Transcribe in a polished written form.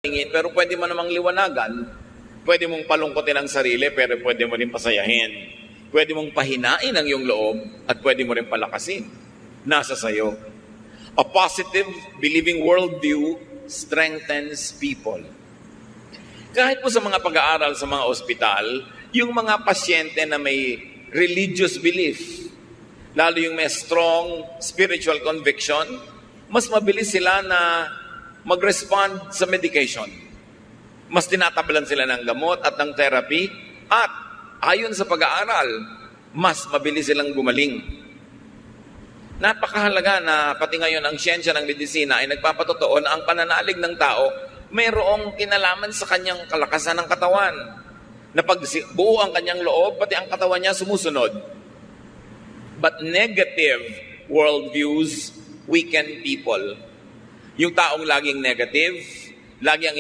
Pero pwede mo namang liwanagan, pwede mong palungkotin ang sarili, pero pwede mo rin pasayahin. Pwede mong pahinain ang iyong loob, at pwede mo rin palakasin. Nasa sayo. A positive, believing worldview strengthens people. Kahit po sa mga pag-aaral sa mga ospital, yung mga pasyente na may religious belief, lalo yung may strong spiritual conviction, mas mabilis sila na mag-respond sa medication. Mas tinatablan sila ng gamot at ng therapy, at ayon sa pag-aaral, mas mabilis silang gumaling. Napakahalaga na pati ngayon ang siyensya ng medisina ay nagpapatotoo na ang pananalig ng tao mayroong kinalaman sa kanyang kalakasan ng katawan. Na pag buo ang kanyang loob, pati ang katawan niya sumusunod. But negative worldviews weaken people. Yung taong laging negative, lagi ang